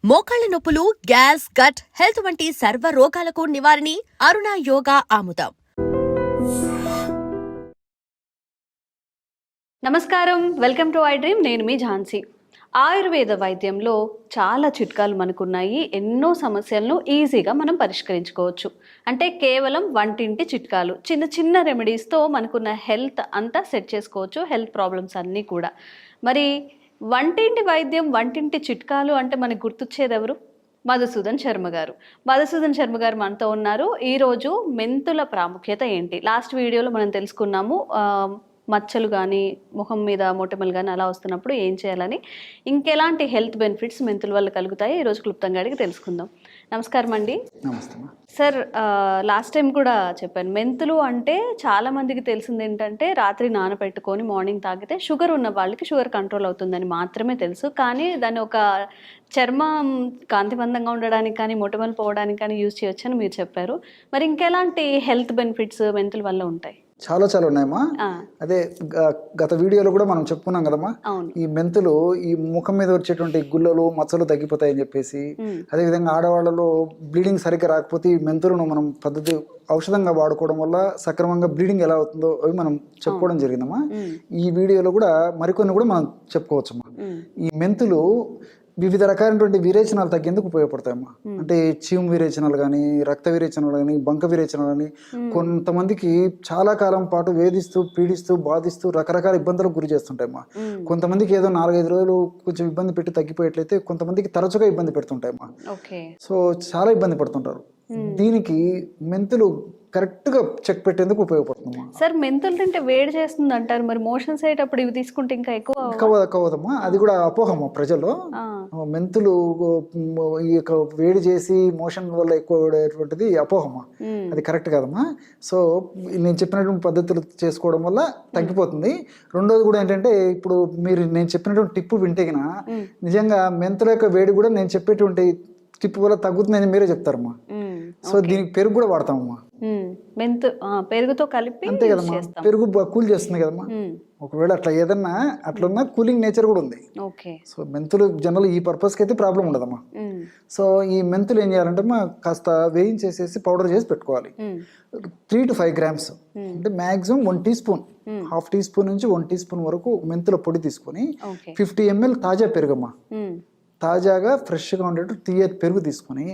మోకాళ్ల నొప్పులు, gas, gut health వంటి సర్వ రోగాలకు నివారణి అరుణ యోగా ఆముదం. నమస్కారం, వెల్కమ్ టు ఐ డ్రీమ్. నేను మీ ఝాన్సీ. ఆయుర్వేద వైద్యంలో చాలా చిట్కాలు మనకున్నాయి. ఎన్నో సమస్యలను ఈజీగా మనం పరిష్కరించుకోవచ్చు. అంటే కేవలం వంటింటి చిట్కాలు, చిన్న చిన్న రెమెడీస్తో మనకున్న హెల్త్ అంతా సెట్ చేసుకోవచ్చు, హెల్త్ ప్రాబ్లమ్స్ అన్నీ కూడా. మరి వంటింటి వైద్యం, వంటింటి చిట్కాలు అంటే మనకు గుర్తొచ్చేది ఎవరు? మధుసూదన్ శర్మ గారు. మధుసూదన్ శర్మ గారు మనతో ఉన్నారు. ఈరోజు మెంతుల ప్రాముఖ్యత ఏంటి, లాస్ట్ వీడియోలో మనం తెలుసుకున్నాము. మచ్చలు కానీ, ముఖం మీద మొటిమలు కానీ అలా వస్తున్నప్పుడు ఏం చేయాలని, ఇంకెలాంటి హెల్త్ బెనిఫిట్స్ మెంతుల వల్ల కలుగుతాయి, ఈరోజు క్లుప్తంగా అడిగి తెలుసుకుందాం. నమస్కారం అండి. నమస్తే సార్, లాస్ట్ టైం కూడా చెప్పాను, మెంతులు అంటే చాలా మందికి తెలిసింది ఏంటంటే రాత్రి నానబెట్టుకొని మార్నింగ్ తాగితే షుగర్ ఉన్న వాళ్ళకి షుగర్ కంట్రోల్ అవుతుందని మాత్రమే తెలుసు. కానీ దాన్ని ఒక చర్మం కాంతివంతంగా ఉండడానికి కానీ, మొటిమలు పోవడానికి కానీ యూజ్ చేయొచ్చని మీరు చెప్పారు. మరి ఇంకెలాంటి హెల్త్ బెనిఫిట్స్ మెంతుల వల్ల ఉంటాయి? చాలా ఉన్నాయమ్మా. అదే గత వీడియోలో కూడా మనం చెప్పుకున్నాం కదమ్మా, ఈ మెంతులు ఈ ముఖం మీద వచ్చేటువంటి గుల్లలు, మచ్చలు తగ్గిపోతాయని చెప్పేసి, అదేవిధంగా ఆడవాళ్ళలో బ్లీడింగ్ సరిగ్గా రాకపోతే ఈ మెంతులను మనం పద్ధతి ఔషధంగా వాడుకోవడం వల్ల సక్రమంగా బ్లీడింగ్ ఎలా అవుతుందో అవి మనం చెప్పుకోవడం జరిగిందమ్మా. ఈ వీడియోలో కూడా మరికొన్ని కూడా మనం చెప్పుకోవచ్చమ్మా. ఈ మెంతులు వివిధ రకాలైనటువంటి విరేచనాలు తగ్గేందుకు ఉపయోగపడతాయమ్మా. అంటే చీము విరేచనాలు కానీ, రక్త విరేచనాలు కానీ, బంక విరేచనాలు కానీ, కొంతమందికి చాలా కాలం పాటు వేధిస్తూ, పీడిస్తూ, బాధిస్తూ రకరకాల ఇబ్బందులకు గురి చేస్తుంటాయమ్మా. కొంతమందికి ఏదో 4-5 రోజులు కొంచెం ఇబ్బంది పెట్టి తగ్గిపోయేట్లయితే, కొంతమందికి తరచుగా ఇబ్బంది పెడుతుంటాయమ్మా. సో చాలా ఇబ్బంది పడుతుంటారు. దీనికి మెంతులు కరెక్ట్ గా చెక్ పెట్టేందుకు ఉపయోగపడుతుంది. సార్, మెంతులు తింటే వేడి చేస్తుంది అంటారు, మరి మోషన్స్ అయ్యేటప్పుడు ఇవి తీసుకుంటే ఇంకా ఎక్కువ అవ్వదమ్మా. అది కూడా అపోహమ్మా ప్రజల్లో. మెంతులు ఈ యొక్క వేడి చేసి మోషన్ వల్ల ఎక్కువ వేడేటువంటిది అపోహమ్మా. అది కరెక్ట్ కాదమ్మా. సో నేను చెప్పినటువంటి పద్ధతులు చేసుకోవడం వల్ల తగ్గిపోతుంది. రెండోది కూడా ఏంటంటే, ఇప్పుడు మీరు నేను చెప్పినటువంటి టిప్పు వింటే గిన నిజంగా మెంతుల యొక్క వేడి కూడా నేను చెప్పేటువంటి టిప్పు వల్ల తగ్గుతుందని మీరే చెప్తారమ్మా. సో దీనికి పెరుగు కూడా వాడతామమ్మా. పెరుగుతో కలిపి అంతే కదమ్మా, పెరుగు కూల్ చేస్తుంది కదమ్మా. ఒకవేళ అట్లా ఏదన్నా అట్లున్నా కూలింగ్ నేచర్ కూడా ఉంది. సో మెంతులు జనరల్ ఈ పర్పస్ కి అయితే ప్రాబ్లం ఉండదమ్మా. సో ఈ మెంతులు ఏం చేయాలంటే కాస్త వేయించేసేసి పౌడర్ చేసి పెట్టుకోవాలి. 3 to 5 grams అంటే మాక్సిమం 1 teaspoon, ½ teaspoon నుంచి 1 teaspoon వరకు మెంతుల పొడి తీసుకొని 50 ml తాజా పెరుగమ్మా, తాజాగా ఫ్రెష్గా ఉండేట్టు తీయటి పెరుగు తీసుకొని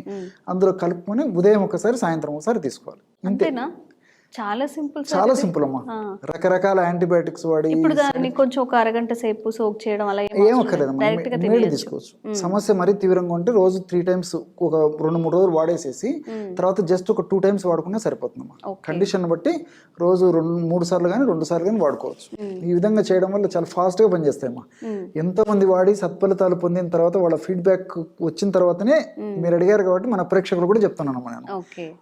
అందులో కలుపుకొని ఉదయం ఒకసారి, సాయంత్రం ఒకసారి తీసుకోవాలి. అంతేనా? చాలా సింపుల్, చాలా సింపుల్ అమ్మా. రకరకాల యాంటీబయాటిక్స్ వాడి ఇప్పుడు దాన్ని కొంచెం ఒక అరగంట సేపు సోక్ చేయడం అలా ఏం అక్కర్లేదమ్మా, తీసుకోవచ్చు. సమస్య మరీ తీవ్రంగా ఉంటే రోజు 3 times ఒక 2-3 రోజులు వాడేసేసి తర్వాత జస్ట్ ఒక 2 times వాడుకున్నా సరిపోతుందమ్మా. కండిషన్ బట్టి రోజు 2-3 సార్లు కానీ 2 సార్లు కానీ వాడుకోవచ్చు. ఈ విధంగా చేయడం వల్ల చాలా ఫాస్ట్ గా పనిచేస్తాయమ్మా. ఎంతో మంది వాడి సత్ఫలితాలు పొందిన తర్వాత వాళ్ళ ఫీడ్బ్యాక్ వచ్చిన తర్వాతనే మీరు అడిగారు కాబట్టి మన ప్రేక్షకులు కూడా చెప్తున్నానమ్మా. నేను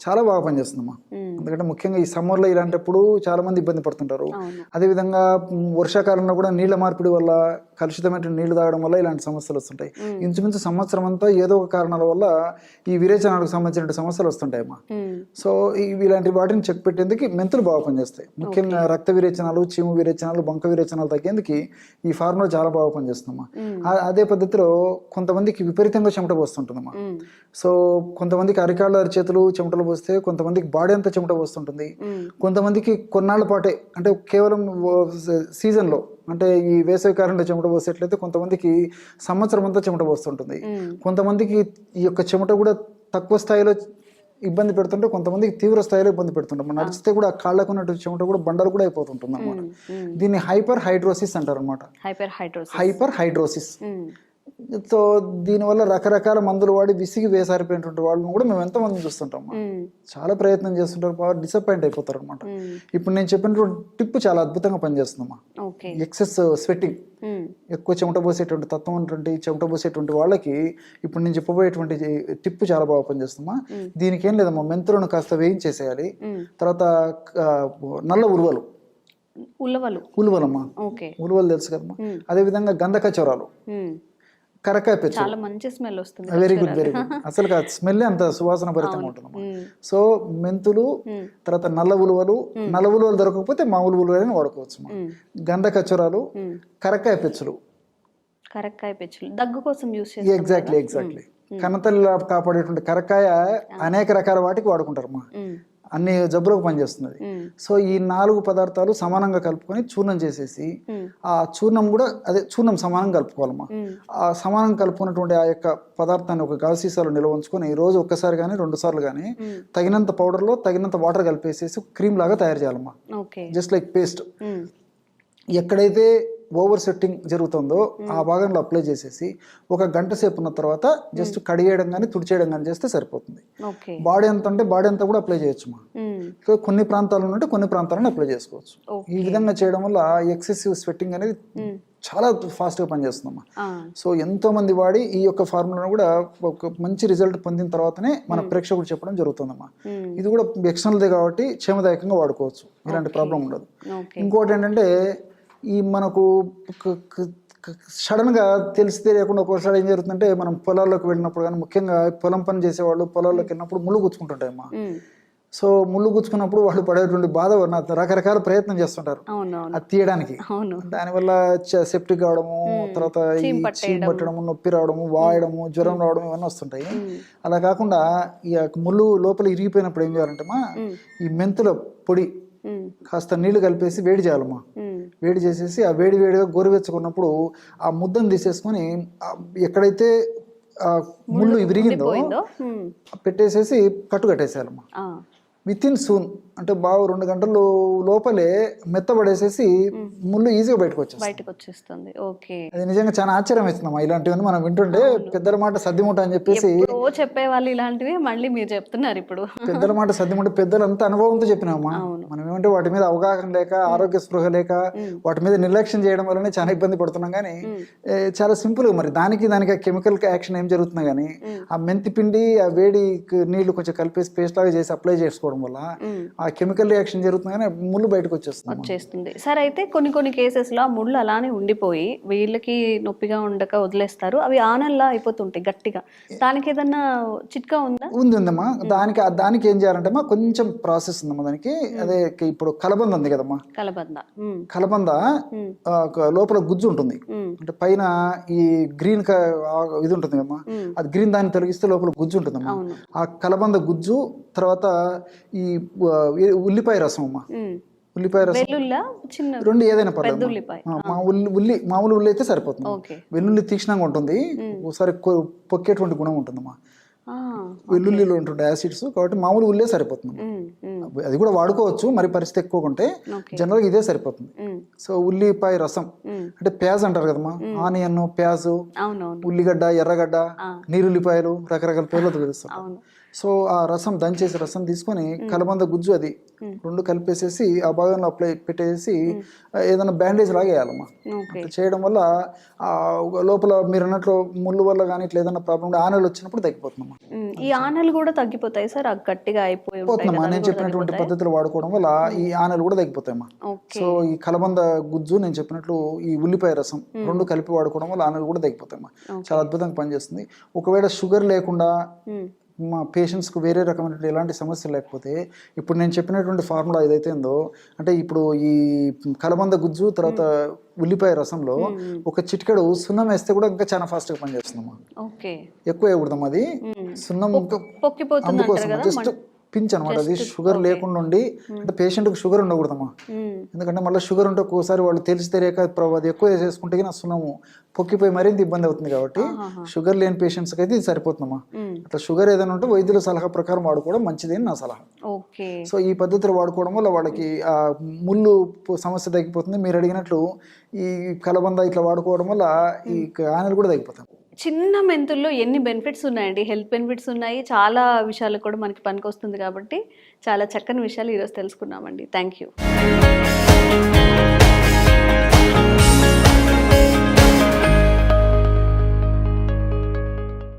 చాలా బాగా పనిచేస్తుందమ్మా. ఎందుకంటే ముఖ్యంగా ఈ సమ్మర్ లో ఇలాంటప్పుడు చాలా మంది ఇబ్బంది పడుతుంటారు. అదేవిధంగా వర్షాకాలంలో కూడా నీళ్ల మార్పిడి వల్ల, కలుషితమైన నీళ్లు తాగడం వల్ల ఇలాంటి సమస్యలు వస్తుంటాయి. ఇంచుమించు సంవత్సరం అంతా ఏదో ఒక కారణాల వల్ల ఈ విరేచనాలకు సంబంధించిన సమస్యలు వస్తుంటాయమ్మా. సో ఇలాంటి వాటిని చెక్ పెట్టేందుకు మెంతులు బాగా పనిచేస్తాయి. ముఖ్యంగా రక్త విరేచనాలు, చీము విరేచనాలు, బంక విరేచనాలు తగ్గేందుకు ఈ ఫార్ములా చాలా బాగా పనిచేస్తుందమ్మా. అదే పద్ధతిలో కొంతమందికి విపరీతంగా చెమట పోస్తుంటుందమ్మా. సో కొంతమందికి అరికాళ్ళ చేతులు చెమటలు పోస్తే, కొంతమందికి బాడీ అంతా చెమట పోస్తుంటుంది. కొంతమందికి కొన్నాళ్ళ పాటే, అంటే కేవలం సీజన్లో, అంటే ఈ వేసవి కాలంలో చెమట పోసేట్లయితే కొంతమందికి సంవత్సరం అంతా చెమట పోస్తుంటుంది. కొంతమందికి ఈ యొక్క చెమట కూడా తక్కువ స్థాయిలో ఇబ్బంది పెడుతుంటే, కొంతమందికి తీవ్ర స్థాయిలో ఇబ్బంది పెడుతుంటాం. నడిచితే కూడా కాళ్ళకు ఉన్నట్టు చెమట కూడా బండలు కూడా అయిపోతుంటుంది అనమాట. దీన్ని హైపర్ హైడ్రోసిస్ అంటారు అనమాట. Hyper hidrosis. సో దీనివల్ల రకరకాల మందులు వాడి విసిగి వేసారిపోయినటువంటి వాళ్ళని కూడా మేము ఎంతమంది చూస్తుంటాం. చాలా ప్రయత్నం చేస్తుంటారు, బాగా డిసప్పాయింట్ అయిపోతారు అనమాట. ఇప్పుడు నేను చెప్పినటువంటి టిప్ చాలా అద్భుతంగా పనిచేస్తుందమ్మా. ఎక్సెస్ స్వెట్టింగ్, ఎక్కువ చెమట పోసేటువంటి తత్వం ఉన్నటువంటి, చెమట పోసేటువంటి వాళ్ళకి ఇప్పుడు నేను చెప్పబోయేటువంటి టిప్ చాలా బాగా పనిచేస్తుందమ్మా. దీనికి ఏం లేదమ్మా, మెంతులను కాస్త వేయించేసేయాలి. తర్వాత నల్ల ఉలువలమ్మా, ఉలువలు తెలుసు కదమ్మా. అదే విధంగా గంధకచోరాలు, కరకాయ పెచ్చు, చాలా మంచి స్మెల్ వస్తుంది. Very good, very good. అసలు స్మెల్ అంత సువాసన భరితంగా ఉంటుంది. సో మెంతులు, తర్వాత నల్ల ఉలువలు దొరకకపోతే మామూలు ఉలువలని వాడుకోవచ్చు. గంధకచోరాలు, కరకాయ పెచ్చులు దగ్గు కోసం యూస్ చేస్తాం. ఎగ్జాక్ట్లీ. కన్నతల్లి కాపాడేటువంటి కరక్కాయ అనేక రకాల వాటికి వాడుకుంటారమ్మా, అన్ని జబ్బులకు పనిచేస్తుంది. సో ఈ 4 పదార్థాలు సమానంగా కలుపుకొని చూర్ణం చేసేసి ఆ చూర్ణం కూడా అదే చూర్ణం సమానంగా కలుపుకోవాలమ్మా. ఆ సమానంగా కలుపుకున్నటువంటి ఆ యొక్క పదార్థాన్ని ఒక గాజు సీసాలో నిల్వ ఉంచుకొని రోజు ఒక్కసారి కానీ 2 సార్లు కానీ తగినంత పౌడర్లో తగినంత వాటర్ కలిపేసేసి క్రీమ్ లాగా తయారు చేయాలమ్మా. Just like paste. ఎక్కడైతే ఓవర్ సెట్టింగ్ జరుగుతుందో ఆ భాగంలో అప్లై చేసేసి 1 గంట సేపు ఉన్న తర్వాత జస్ట్ కడిగేయడం కానీ తుడిచేయడం కానీ చేస్తే సరిపోతుంది. బాడీ ఎంత అంటే బాడీ అంతా కూడా అప్లై చేయొచ్చు మా. కొన్ని ప్రాంతాలు ఉంటే కొన్ని ప్రాంతాలను అప్లై చేసుకోవచ్చు. ఈ విధంగా చేయడం వల్ల ఎక్సెసివ్ స్వెట్టింగ్ అనేది చాలా ఫాస్ట్గా పనిచేస్తుందమ్మా. సో ఎంతో మంది వాడి ఈ యొక్క ఫార్ములాను కూడా ఒక మంచి రిజల్ట్ పొందిన తర్వాతనే మన ప్రేక్షకుడు చెప్పడం జరుగుతుందమ్మా. ఇది కూడా ఎక్స్టర్నల్దే కాబట్టి క్షేమదాయకంగా వాడుకోవచ్చు, ఇలాంటి ప్రాబ్లం ఉండదు. ఇంకోటి ఏంటంటే ఈ మనకు సడన్గా తెలిసి తెలియకుండా ఒక్కోసారి ఏం జరుగుతుందంటే మనం పొలాల్లోకి వెళ్ళినప్పుడు కానీ ముఖ్యంగా పొలం పని చేసేవాళ్ళు పొలాల్లోకి వెళ్ళినప్పుడు ముళ్ళు గుచ్చుకుంటుంటాయమ్మా. సో ముళ్ళు గుచ్చుకున్నప్పుడు వాళ్ళు పడేటువంటి బాధ రకరకాల ప్రయత్నం చేస్తుంటారు అది తీయడానికి. దానివల్ల సెప్టిక్ కావడము, తర్వాత చీమ్ పట్టడము, నొప్పి రావడము, వాయడము, జ్వరం రావడం ఇవన్నీ వస్తుంటాయి. అలా కాకుండా ఈ ముళ్ళు లోపల ఇరిగిపోయినప్పుడు ఏం చేయాలంటే మా ఈ మెంతుల పొడి కాస్త నీళ్లు కలిపేసి వేడి చేయాలమ్మా. వేడి చేసేసి ఆ వేడిగా గోరువెచ్చుకున్నప్పుడు ఆ ముద్దను తీసేసుకొని ఎక్కడైతే ముళ్ళు విరిగిందో పెట్టేసేసి కట్టు కట్టేసేయాలమ్మా. విత్ ఇన్ సూన్ అంటే బాగా 2 గంటల లోపలే మెత్తబడేసేసి ముళ్ళు ఈజీగా బయటకు వచ్చేస్తుంది. అది నిజంగా చాలా ఆశ్చర్యం వేస్తుందమ్మా. ఇలాంటివన్నీ మనం వింటుంటే పెద్దల మాట సద్దిమూట అని చెప్పేసి చెప్పేవాళ్ళు ఇలాంటివి మళ్ళీ మీరు చెప్తున్నారు ఇప్పుడు. పెద్దల మాట సద్దిమూట, పెద్దలు అంత అనుభవంతో చెప్పినామా. మనం ఏమంటే వాటి మీద అవగాహన లేక, ఆరోగ్య స్పృహ లేక వాటి మీద నిర్లక్ష్యం చేయడం వల్లనే చాలా ఇబ్బంది పడుతున్నాం. కానీ చాలా సింపుల్ గా మరి దానికి కెమికల్ యాక్షన్ ఏం జరుగుతున్నా కానీ ఆ మెంతి పిండి ఆ వేడి నీళ్లు కొంచెం కలిపేసి పేస్ట్ లాగా చేసి అప్లై చేసుకోవడం వల్ల ఆ కెమికల్ రియాక్షన్ జరుగుతుంది కానీ ముళ్ళు బయటకు వచ్చేస్తుంది. సరే, అయితే కొన్ని కేసెస్లో ఆ ముళ్ళు అలానే ఉండిపోయి వీళ్ళకి నొప్పిగా ఉండక వదిలేస్తారు, అవి ఆనల్లా అయిపోతుంటాయి గట్టిగా. దానికి ఏదన్నా చిట్కా ఉందా? ఉందమ్మా. దానికి ఏం చేయాలంటే కొంచెం ప్రాసెస్ ఉందమ్మా దానికి. అదే ఇప్పుడు కలబంద ఉంది కదమ్మా, కలబంద లోపల గుజ్జు ఉంటుంది. అంటే పైన ఈ గ్రీన్ ఇది ఉంటుంది కదమ్మా, అది గ్రీన్ దాన్ని తొలగిస్తే లోపల గుజ్జు ఉంటుందమ్మా. ఆ కలబంద గుజ్జు, తర్వాత ఈ ఉల్లిపాయ రసం అమ్మా. ఉల్లిపాయ రసం 2 ఏదైనా పర్లేదు. మామూలు ఉల్లి అయితే సరిపోతుంది. వెల్లుల్లి తీక్షణంగా ఉంటుంది, ఒకసారి పొక్కేటువంటి గుణం ఉంటుందమ్మా. వెల్లుల్లిలో ఉంటుండే యాసిడ్స్ కాబట్టి మామూలు ఉల్లే సరిపోతుంది. అది కూడా వాడుకోవచ్చు, మరి పరిస్థితి ఎక్కువ ఉంటే జనరల్గా ఇదే సరిపోతుంది. సో ఉల్లిపాయ రసం అంటే ప్యాజ్ అంటారు కదమ్మా, ఆనియన్, ప్యాజు, ఉల్లిగడ్డ, ఎర్రగడ్డ, నీరుల్లిపాయలు, రకరకాల పేర్లతో పిలుస్తాం. సో ఆ రసం దంచేసి రసం తీసుకొని కలబంద గుజ్జు అది 2 కలిపేసేసి ఆ భాగంలో అప్లై పెట్టేసి ఏదైనా బ్యాండేజ్ లాగా వేయాలమ్మా. అట్లా చేయడం వల్ల లోపల మీరు అన్నట్లు ముళ్ళు వల్ల కానీ ఇట్లా ఏదైనా ప్రాబ్లం ఆనలు వచ్చినప్పుడు తగ్గిపోతుందమ్మా. ఈ ఆనలు కూడా తగ్గిపోతాయి సార్, గట్టిగా అయిపోతుందమ్మా. నేను చెప్పినటువంటి పద్ధతులు వాడుకోవడం వల్ల ఈ ఆనలు కూడా తగ్గిపోతాయమ్మా. సో ఈ కలబంద గుజ్జు, నేను చెప్పినట్లు ఈ ఉల్లిపాయ రసం 2 కలిపి వాడుకోవడం వల్ల ఆనలు కూడా తగ్గిపోతాయమ్మా. చాలా అద్భుతంగా పనిచేస్తుంది. ఒకవేళ షుగర్ లేకుండా మా పేషెంట్స్కి వేరే రకమైన ఎలాంటి సమస్యలు లేకపోతే ఇప్పుడు నేను చెప్పినటువంటి ఫార్ములా ఏదైతే ఉందో, అంటే ఇప్పుడు ఈ కలబంద గుజ్జు తర్వాత ఉల్లిపాయ రసంలో ఒక చిటికెడు సున్నం వేస్తే కూడా ఇంకా చాలా ఫాస్ట్గా పనిచేస్తుందమ్మా. ఎక్కువ వేయకూడదమ్మా, అది సున్నం అందుకోసం జస్ట్ పించ్ అనమాట. అది షుగర్ లేకుండా ఉండి, అంటే పేషెంట్కి షుగర్ ఉండకూడదమ్మా. ఎందుకంటే మళ్ళీ షుగర్ ఉంటే ఒక్కోసారి వాళ్ళు తెలిసి తెలియక అది ఎక్కువ వేసేసుకుంటే నా సున్నము పొక్కిపోయి మరింత ఇబ్బంది అవుతుంది. కాబట్టి షుగర్ లేని పేషెంట్స్కి అయితే ఇది సరిపోతుందమ్మా. అట్లా షుగర్ ఏదైనా ఉంటే వైద్యుల సలహా ప్రకారం వాడుకోవడం మంచిది అని నా సలహా. సో ఈ పద్ధతులు వాడుకోవడం వల్ల వాళ్ళకి ఆ ముళ్ళు సమస్య తగ్గిపోతుంది. మీరు అడిగినట్లు ఈ కలబంద ఇట్లా వాడుకోవడం వల్ల ఈ ఆనలు కూడా తగ్గిపోతాయి. చిన్న మెంతుల్లో ఎన్ని బెనిఫిట్స్ ఉన్నాయండి, హెల్త్ బెనిఫిట్స్ ఉన్నాయి, చాలా విషయాలు కూడా మనకి పనికి వస్తుంది. కాబట్టి చాలా చక్కని విషయాలు ఈరోజు తెలుసుకున్నామండి. Thank you.